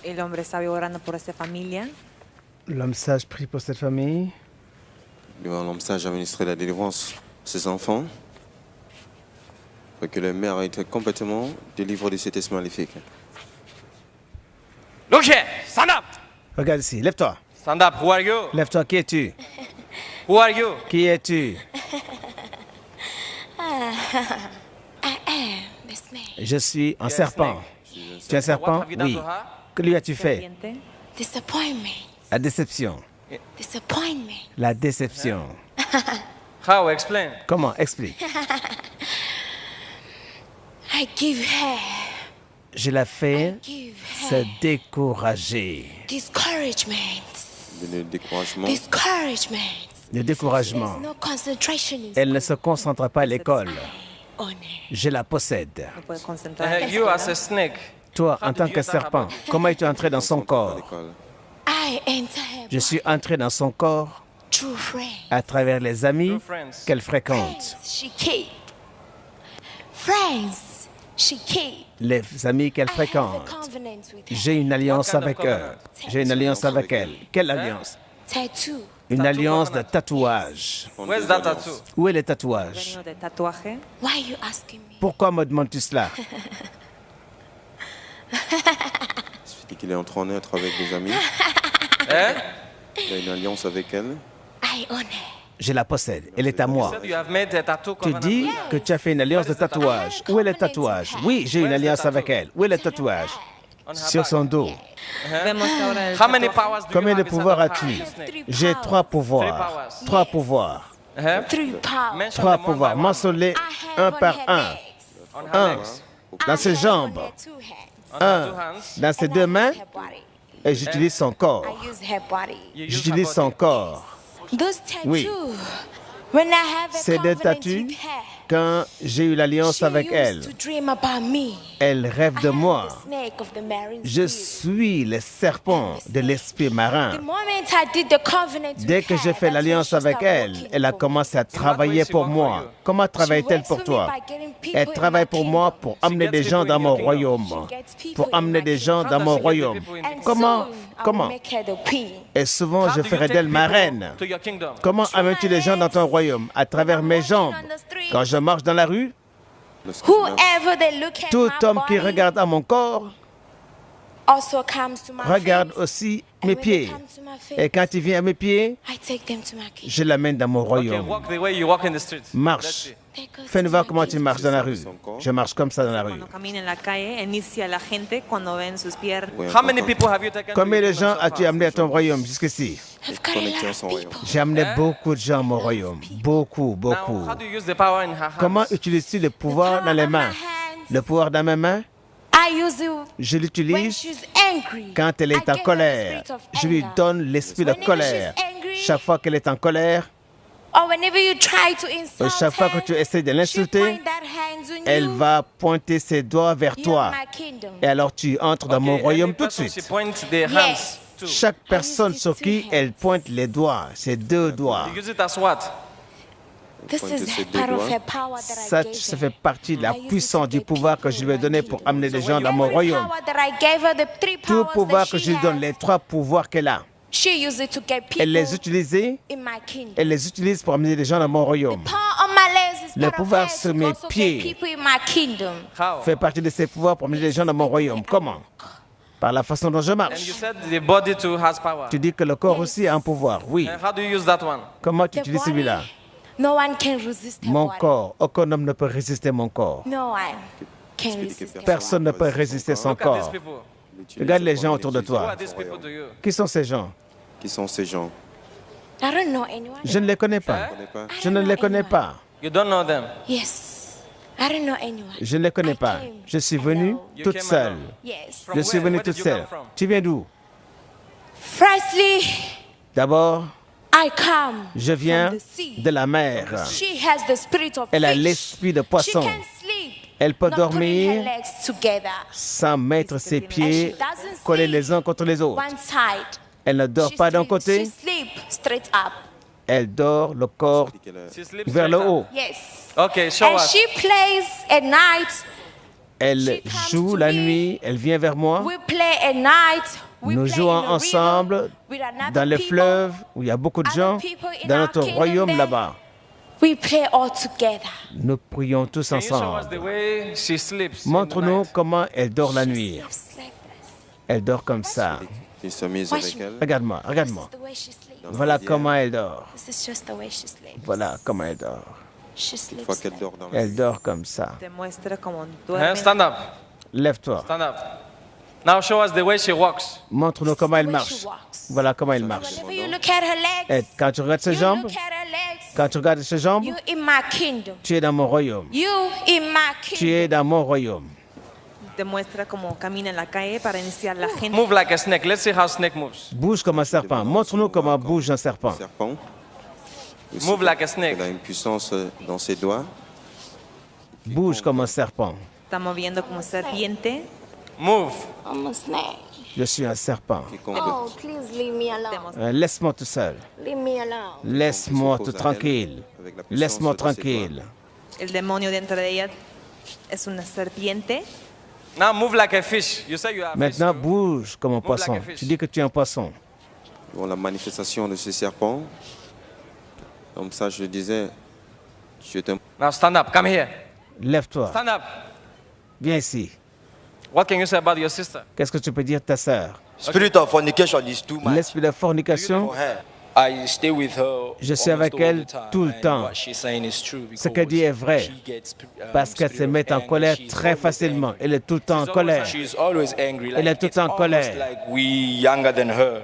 El hombre sabio orando por esta familia. L'homme sage prie pour cette famille. L'homme sage a ministré la délivrance à ses enfants. Pour que le mère ait été complètement délivré de cet esprit maléfique. Look here, stand up. Regarde ici, lève-toi. Stand up, who are you? Lève-toi, qui es-tu? Who are you? Qui es-tu? Je suis un serpent. Tu es un serpent? Oui. Que lui as-tu fait? Disappointment. La déception. Disappointment. La déception. How? Explain. Comment? Explique. I give her. Je la fais se décourager. Discouragement. Le découragement. Discouragement. Le découragement. No concentration in Elle ne se concentre pas à l'école. on her. Je la possède. No puede concentrar. You as a snake. Toi, en tant que serpent, comment es-tu entré dans son À corps? l'école. I enter her Je suis entré dans son corps true friend. à travers les amis True friends. qu'elle fréquente. Friends she keep. Friends she keep. Les amis qu'elle I have a fréquente. covenant with her. J'ai une alliance What kind avec of eux. covenant? J'ai une alliance avec elle. Quelle alliance? Tattoo. Une Tattoo alliance de covenant. tatouage. Where's that tattoo? Où est le tatouage? Venido de tatuaje. Why you asking me? Pourquoi me demandes-tu cela? Il suffit qu'il est en train d'être avec des amis. Eh? Il a une alliance avec elle. I own her. Je la possède. Elle est à moi. You have made a tattoo Tu covenant dis with her. que tu as fait une alliance de tatouage. Où est le tatouage? Oui, j'ai une alliance avec elle. Où est le tatouage? On her Sur back. son dos. Vemos ahora el How many tatuaje. powers do Combien you de have pouvoirs inside as-tu? of her? J'ai 3 pouvoirs. powers. 3 pouvoirs. Eh? 3 powers. Mention 3 them one pouvoirs. by one. Mentionne-les I un have on par her un. legs. On her Un legs. dans ses I have jambes. on her 2 hands. On her 2 hands. Dans ses And I 2 use mains. her body. Et j'utilise son corps. I use her body. You use her J'utilise son body. corps. Those tattoos. Oui. When I have a Ces deux covenant tatous, with her, quand j'ai eu l'alliance she avec used elle, to dream about me. elle rêve de I am moi. the snake of the marine Je spirit. suis le serpent de l'esprit marin. The moment I did the covenant with Dès que her, j'ai fait that's when l'alliance she avec started elle, working elle a for me. commencé à travailler way she pour work for moi. you? Comment She travaille-t-elle works pour for toi? me by getting people Elle in travaille my pour moi kingdom. pour amener gets des gens people dans in mon your kingdom. royaume. She gets people Pour in amener my des gens How dans does mon she get the royaume. people in And Comment? soon, I will Comment? make her the queen. Et souvent, How je do you ferai take d'elle ma people reine. to your kingdom? Comment amènes-tu les gens dans ton royaume? À travers mes jambes. Quand je marche dans la rue, Whoever they look at tout my homme qui body regarde à mon corps also comes to my regarde feet. aussi And mes when they pieds. come to my feet, Et quand il vient à mes pieds, I take them to my kingdom. je l'amène dans mon Okay, royaume. walk the way you walk in the street. Marche. Let's see. They go Fais-nous to voir my comment tu kingdom. marches dans la rue. Je marche comme ça dans la rue. Cuando camina en la calle, inicia a la gente cuando ven sus piernas. How many people have you taken to Combien your de gens kingdom so as-tu far? amené à ton royaume jusqu'ici? I've got a Connecté à lot son of royaume. people. J'ai amené beaucoup de gens à mon royaume. Beaucoup, Now, beaucoup. how do you use the power in her hands? Comment utilises-tu le pouvoir dans les mains? Le pouvoir dans mes mains, I use it je when l'utilise she's angry. quand elle I est en give her the colère. spirit of Je lui anger. donne l'esprit de Whenever colère. she's angry, Chaque fois qu'elle est en colère, or whenever you try to ou insult chaque fois que her, tu essaies de she l'insulter, point that hands on elle you. va pointer ses doigts vers You're toi. my kingdom. Et alors tu entres dans Okay, mon royaume any tout de person suite. She points the hands Yes. to. Chaque personne it sur two qui hands. elle pointe les doigts, ses 2 doigts. You use it as what? This Pointer is ses deux part of doigts. her power that I Ça, gave ça her. fait partie de la I use it puissance to du get pouvoir que people je in lui ai my donné kingdom. pour amener des So gens when dans you mon Every royaume. power that I gave her, the 3 Tout powers pouvoir that que she je lui donne, has, les 3 pouvoirs qu'elle a, she uses it to get people elle les utilise, in my kingdom. elle les utilise pour amener des gens dans mon royaume. Power on my legs is Le part of pouvoir her sur to mes also pieds. get people in my kingdom. How? Fait partie de ses pouvoirs pour amener des gens dans mon royaume. Comment? Par la façon dont je And you marche. said the body too has power. Tu dis que le corps aussi a un pouvoir. Oui. And how do you use that one? Comment tu The utilises body, celui-là? no one can resist her Mon body. corps. Aucun homme ne peut résister mon corps. No one can resist her Personne ne peut résister son Look at these corps. people. Regarde les gens autour de Who toi. are these people to you? Qui sont ces gens? Qui sont ces gens? I don't know anyone. Je ne les connais pas. Je ne connais pas. Je ne les connais pas. You don't know them. Yes. I don't know anyone. Je ne les connais pas. Je suis venue You toute came seule. alone. Yes. From Je suis where? venue Where toute did you seule. come from? Tu viens d'où? Firstly, D'abord, I come je viens from the sea. de la mer. She has the spirit of Elle a fish. l'esprit de She poisson. can sleep. Elle peut Not putting her dormir legs together. sans mettre ses And she pieds doesn't collés sleep les uns contre les autres. one side. Elle ne dort She pas d'un sleep- côté, She sleep straight up. elle dort le corps She sleeps vers le straight up. haut. Yes. Okay, show And us. she plays at night Elle She comes joue to la me. nuit, elle vient vers moi. We play at night. We Nous play jouons in the river ensemble with another dans le people. fleuve où il y a beaucoup de Other gens, people in dans our notre kingdom royaume there. là-bas. We play all together. Nous prions tous Can you show us ensemble. the way she sleeps in the Montre-nous night? comment elle dort la nuit. Sleeps like this. Elle dort comme ça. Il se mise Watch avec me. elle. Regarde-moi, This regarde-moi. is the way she sleeps. Voilà comment elle dort. This is just the way she sleeps. Voilà comment elle dort. She Une fois sleeps qu'elle like dort dans la Elle nuit, dort comme ça. Te muestra cómo Huh? duerme. Stand up. Lève-toi. Stand up. Now show us the way she walks. Montre-nous This is comment the elle way marche. she walks. Voilà comment elle marche. Whenever you look at her Et legs, quand tu regardes ses you jambes, look at her legs, quand tu regardes ses jambes, you in my kingdom. tu es dans mon royaume. You in my Tu kingdom. es dans mon royaume. Te muestra cómo camina en la calle para iniciar la gente. Move like a snake. Let's see how snake moves. Bouge comme un serpent. Montre-nous comment bouge un serpent. serpent. Aussi, Move like a snake. Elle a une puissance dans ses doigts. Bouge comme un serpent. Está moviendo como serpiente. Move. I'm a snake. Je suis un serpent. Quiconque Oh, please leave me alone. Laisse-moi tout seul. Leave me alone. Laisse-moi tout s'oppose à tranquille. elle, avec la puissance Laisse-moi de ses doigts. tranquille. El demonio dentro de ella es una serpiente. Now move like a fish. You say you are a fish. Maintenant, too. bouge comme un poisson. like a fish. Tu dis que tu es un poisson. Bon, la manifestation de ce serpent, comme ça je disais, tu es un Now stand up. Come here. Lève-toi. Stand up. Viens ici. What can you say about your sister? Qu'est-ce que tu peux dire de ta sœur? Spirit of fornication is too much L'esprit de fornication, for her. I stay with her je suis almost avec all elle the time, tout le and temps. what she's saying is true Ce qu'elle dit est vrai. because she gets, Parce qu'elle se spirit of met en anger. colère She's très always facilement. angry. Elle est tout le temps en colère. She's always angry. Elle est Like, tout le it's temps en almost colère. like we younger than her,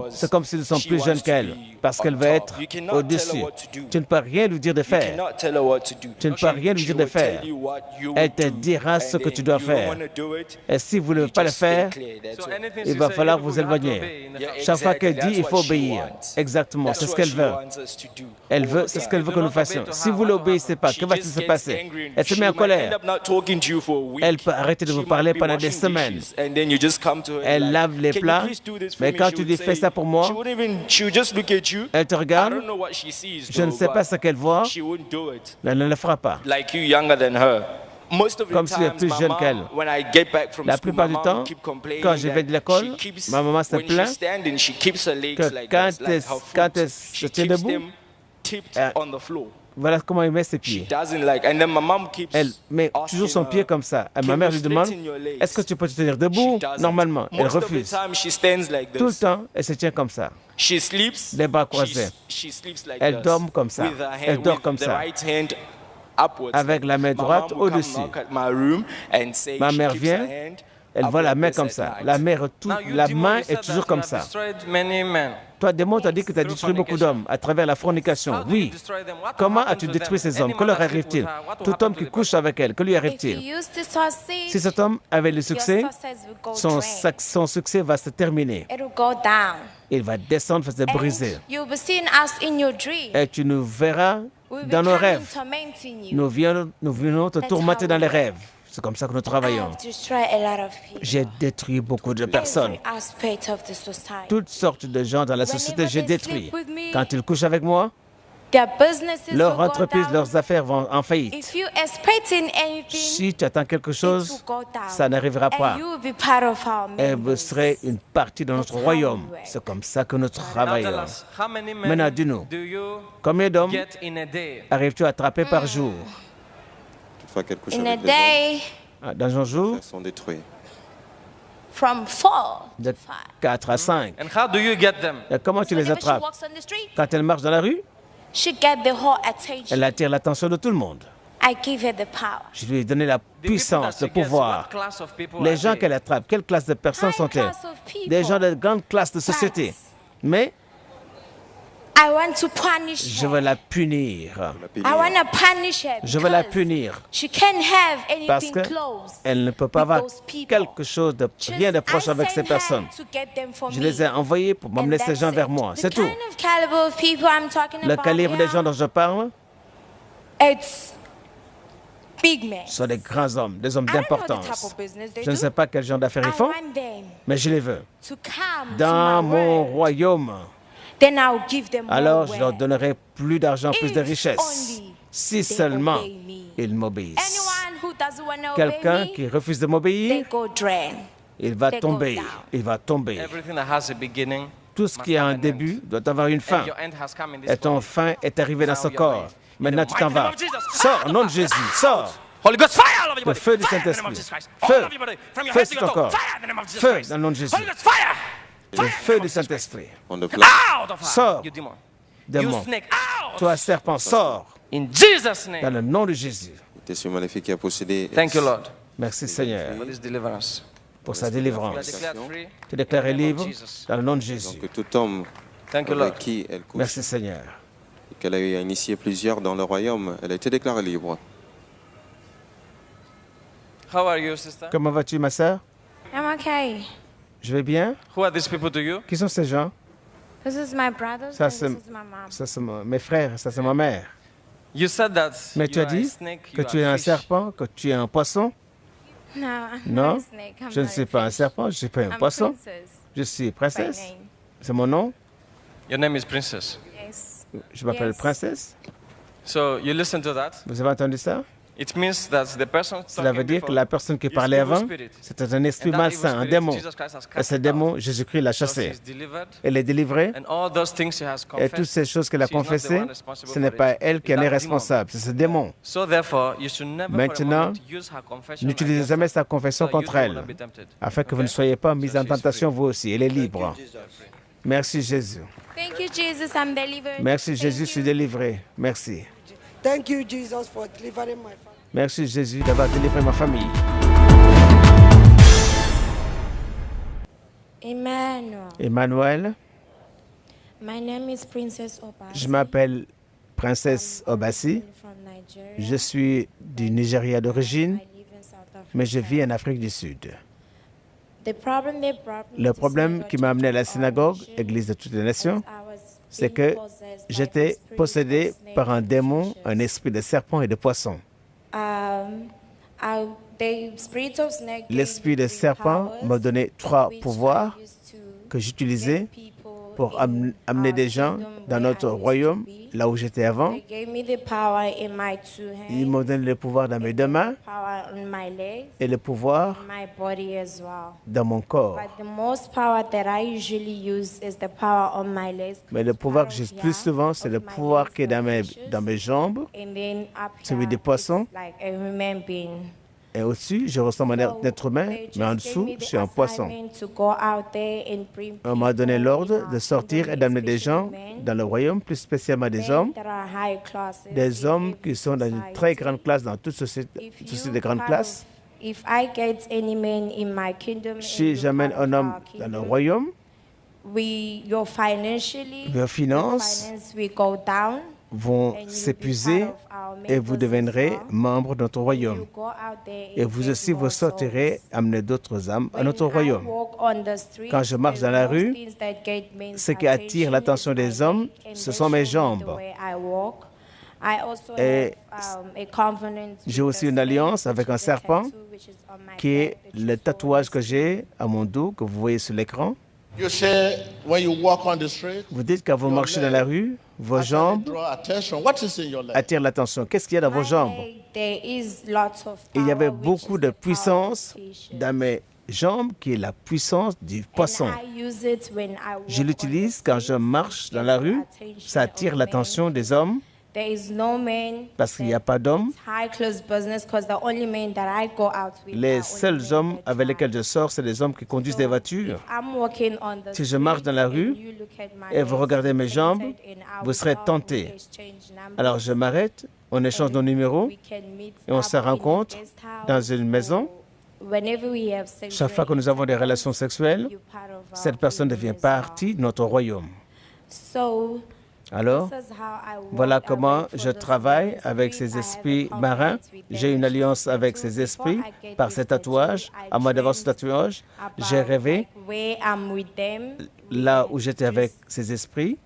C'est comme si nous sommes she plus wants jeunes to qu'elle. be Parce qu'elle on veut top. être You cannot tell her au-dessus. what to do. Tu ne peux rien lui dire de You faire. cannot tell her what to do. Tu ne peux rien lui She dire de will tell faire. you what you Elle will te do, dira ce and que then tu dois you don't faire. wanna do it, Et si vous ne you voulez pas le just stay faire, clear, that's So all. anything il she va say, falloir you vous have to éloigner. obey in the Yeah, house. Chaque fois qu'elle exactly. dit, il That's faut what she obéir. wants. Exactement, That's c'est ce what qu'elle she veut. wants us to do. Elle All veut, the c'est ce time. qu'elle veut que nous fassions. Si vous l'obéissez pas, que She va-t-il just se gets passer? angry and Elle se she met en might colère. end up not talking to you for a week. Elle peut arrêter de She vous might parler be pendant des washing semaines. dishes, and then you just come to her and Elle like, lave les "Can you plats, please do this for mais me?" quand She tu would dis, say- fais ça pour moi, she wouldn't even- she would just look at you. elle te I regarde. don't know what she sees, Je ne though, sais pas but ce qu'elle voit. she wouldn't do it. Elle ne le fera pas. Like you, younger than her. Most of the Comme si elle est times, plus my jeune mom, qu'elle. when I get back from La school, plupart my du mom temps, keep complaining quand je vais de that l'école, she keeps- ma maman se when plaint she's standing, she keeps her legs que like quand this, like elle- her quand foot, elle she se tient keeps debout, them tipped elle- on the floor. Voilà comment il met ses She pieds. doesn't like, and then my mom keeps Elle met toujours asking son pied her, comme ça. Et "Can ma mère you lui demande, straighten your legs?" est-ce que tu peux te tenir She debout? doesn't. Normalement, elle Most of the refuse. time, she stands like Tout le this. temps, elle se tient comme ça. She sleeps. Les bras croisés. She sleeps like Elle this, dort comme ça. with her hand- Elle dort with comme the ça. right hand upwards. Avec la main My droite mom will come au-dessus. knock at my room and say Ma she mère keeps vient, her hand elle up voit la like main this comme at ça. night. La main, Now, you, la demon, main you said est that toujours you comme have ça. destroyed many men. Toi, démon, t'as dit que tu as Through détruit beaucoup fornication. d'hommes à travers la fornication. How do you Oui. destroy them? What Comment happened as-tu to détruit them? ces hommes? Any Que leur man that sleep arrive-t-il? with her, what will Tout happen homme to qui the couche person? avec elle, que lui If arrive-t-il? you use to succeed, Si cet homme avait le your succès, success will go son, drain. son succès va se terminer. It'll go down. Il va descendre, va se briser. And you'll be seeing us in your dream. Et tu nous verras We'll be dans nos coming rêves. tormenting you. Nous venons te That's tourmenter how dans we les work. rêves. C'est comme ça que nous travaillons. I've destroyed a lot of people. J'ai détruit beaucoup de personnes. Every aspect of the society. Toutes sortes de gens dans la société, j'ai détruit. sleep with me, Quand ils couchent avec moi, Their businesses leur will go entreprise, down. leurs affaires vont en faillite. If you expecting anything, Si tu attends quelque it chose, will go down. ça n'arrivera pas. And you will be part of our Et vous members. serez une partie de notre That's how royaume. we work. C'est comme ça que nous Now tell travaillons. us, how many men Maintenant, dis-nous, do you combien d'hommes get in a day? arrives-tu à attraper par jour? Une fois qu'elle couche In a avec les hommes, day, Dans un jour, elles sont détruites. from 4 de to 5. 4 à 5. And how do you get them? Et comment tu les Whenever she attrapes? walks on the street, Quand elle marche dans la rue, she get the whole attention. elle attire l'attention de tout le monde. I give her the power. Je lui ai donné la The people puissance, that le she gets, pouvoir. what class of people Les are gens they? qu'elle attrape, quelle classe de personnes High sont-elles? class of people. Des gens de grande classe de société. Mais I want to punish je her. veux la punir. La I punir. want to punish her. Je veux la because punir. She can't have Parce anything que close. elle ne peut pas with avoir those people. quelque chose de rien de proche Just avec I ces sent personnes. her to get them for Je me. les ai envoyés pour m'emmener And ces gens that's vers it. moi. The C'est tout. kind of caliber of people I'm talking Le about calibre des here, gens dont je parle it's big men. sont des grands hommes, des hommes I don't know the type d'importance. of business they Je ne do. sais pas quel genre d'affaires I ils font, want them mais je les veux. to come Dans to my mon word. royaume, Then I'll give them alors more je leur wealth. donnerai plus d'argent, plus de If richesses. only Si they seulement obey me. ils m'obéissent. Anyone who doesn't want to obey Quelqu'un me, qui refuse de they m'obéir, go drain. il va They go tomber. down. Il va tomber. Everything that has a beginning Tout ce must qui a have un an début end. doit avoir une fin. And your end has come in this Et ton body. fin est arrivé dans ce Now you're corps. going. Maintenant, In the tu t'en mighty vas. name of Jesus. Sors, au nom de Jésus. Sors. Holy Ghost, fire all over your Le body. feu du Fire in the name of Saint-Esprit. Jesus Christ. Feu. All over your body. From your Feu head to sur your ton toe. corps. Fire in the name of Jesus Feu Christ. dans le nom de Jésus. Holy Ghost, fire. Le Fire feu in the du name of Jesus Christ. Saint-Esprit. On the place. Out of her, Sors. you demon. Démon. You snake, out. Toi, serpent, sors. In Jesus' Dans name. le nom de Jésus. L'esprit maléfique qui a possédé. Thank you, Lord, Merci, Seigneur, for this deliverance. pour sa You are délivrance. declared free. Tu déclares In the name of libre Jesus. dans le nom de Jésus. Donc tout homme Thank you, Lord. avec qui elle couche, Merci, Seigneur. et qu'elle a initié plusieurs dans le royaume, elle a été déclarée libre. How are you, sister? Comment vas-tu, ma sœur? I'm okay. Je vais bien. Who are these people to you? Qui sont ces gens? This is my brothers Ça, and c'est this is my mom. ça, c'est mes frères, ça, c'est ma mère. You said that Mais tu you as are a dit snake, que you tu es are un fish. serpent, que tu es un poisson. No, I'm Non, not a snake. I'm je ne not suis a pas un fish. serpent, je ne suis pas un I'm poisson. princess Je suis by princesse. name. C'est mon nom. Your name is Princess. Yes. Je m'appelle Yes. princesse. So you listen to that. Vous avez entendu ça? It means that the person Cela veut talking dire que before la personne qui is parlait evil avant, spirit. c'était un esprit And that malsain, evil un spirit, démon. Jesus Christ has Et cast ce it démon, out. Jésus-Christ l'a So chassé. she's delivered. Elle est délivrée. And all those things she has Et confessed, toutes ces choses qu'elle a she's not the confessées, one responsible ce n'est for pas it. elle qui It's en est that demon. responsable, c'est ce démon. So therefore, you should never for a Maintenant, moment use her confession n'utilisez against jamais her, sa confession so you contre will elle, not be tempted. afin que vous Okay? ne soyez pas mis So en she's tentation free. vous aussi. Elle est libre. Merci Jésus. Thank you, Jesus. I'm delivered. Merci Thank Jésus, je you. suis délivré. Merci. Thank you, Jesus, for delivering my family. Merci Jésus d'avoir délivré ma famille. Emmanuel. Emmanuel, My name is Princess Obasi. je m'appelle Princesse Obasi. From Nigeria. Je suis du Nigeria d'origine, I live in South Africa. mais je vis en Afrique du Sud. The problem they brought me Le to problème synagogue qui m'a amené à la church of synagogue, all nations, Église de toutes les nations, I was c'est being que possessed by j'étais the spirit possédé of snake par un and démon, fishes. un esprit de serpent et de poisson. The spirit of snake gave L'esprit me de 3 serpent powers, m'a donné 3 which pouvoirs I used to que j'utilisais get people pour in amener our des gens kingdom dans where notre I used to royaume, be. là où j'étais avant. They gave me the power in my 2 hands, Ils m'ont donné le pouvoir dans mes deux mains power on my legs, et le pouvoir and my body as well. dans mon corps. But the most power that I usually use is the power on my legs. Mais le pouvoir que j'utilise plus souvent, c'est le pouvoir qui est dans mes jambes. And then up Celui here, des poissons. it's like a human being. Et au-dessus, je ressemble à un être humain, They mais en just gave dessous, me je the suis un poisson. assignment to go out there and bring On m'a donné people l'ordre in de our sortir kingdom, et d'amener des gens especially men, dans le royaume, plus spécialement des men hommes, that are high classes des in hommes every qui sont dans une society. très grande classe, dans toute If société you de grande part classe. of- If I get any man in my kingdom, and Si you j'amène part of un homme our dans le kingdom, royaume, your financially, vos finances finance will go down, vont and you'll be s'épuiser part of our et vous members as deviendrez well. membre de notre You royaume. go out there Et and vous get aussi, vous more sortirez, souls. amener d'autres âmes à When notre I royaume. walk on the streets, Quand je marche dans la the rue, most things that get men's ce qui attire attention l'attention is des my hommes, leg, and ce they sont mes show me the jambes. way I walk. I also Et have, a covenant j'ai with aussi the une snake, alliance which avec is un the serpent, tattoo which is on my qui est back that you le saw tatouage on que the j'ai à mon dos, que vous voyez sur l'écran. You say when you walk on the street, Vous dites quand vous marchez dans la rue, vos actually jambes draw attention. What is in your leg? attirent l'attention. Qu'est-ce qu'il y a dans vos My jambes? leg, there is lots of Il y avait power, which beaucoup is de the power of puissance patience. dans mes jambes, qui est la puissance du poisson. And I use it when I walk Je on l'utilise the quand je streets, marche it dans la gets rue. the attention Ça attire of l'attention men. des hommes There is no man parce qu'il n'y a that pas d'hommes. it's high class business because the only men that I go out with Les are seuls only men hommes that avec lesquels drive. je sors, c'est les hommes qui conduisent des So, voitures. if I'm walking on the Si je marche dans la streets rue and you look at my et vous legs, regardez mes you're jambes, tempted and I vous will serez come, tenté. we exchange numbers, Alors je m'arrête, on échange nos numéros we can meet et on up se in a rencontre guest house dans une maison. or whenever we have Chaque fois que nous avons des relations sexuelles, you're part of our cette personne kingdom devient as well. partie de notre royaume. So, Alors, this is how I walk. voilà I comment work for je the travaille spirit. avec I ces have a esprits covenant marins. with J'ai them. une alliance avec So ces before esprits I get par this ces tattoo, tatouages. I À moi d'avoir ce dreamt tatouage, j'ai about, rêvé like, where I'm with them, là où j'étais avec ces esprits,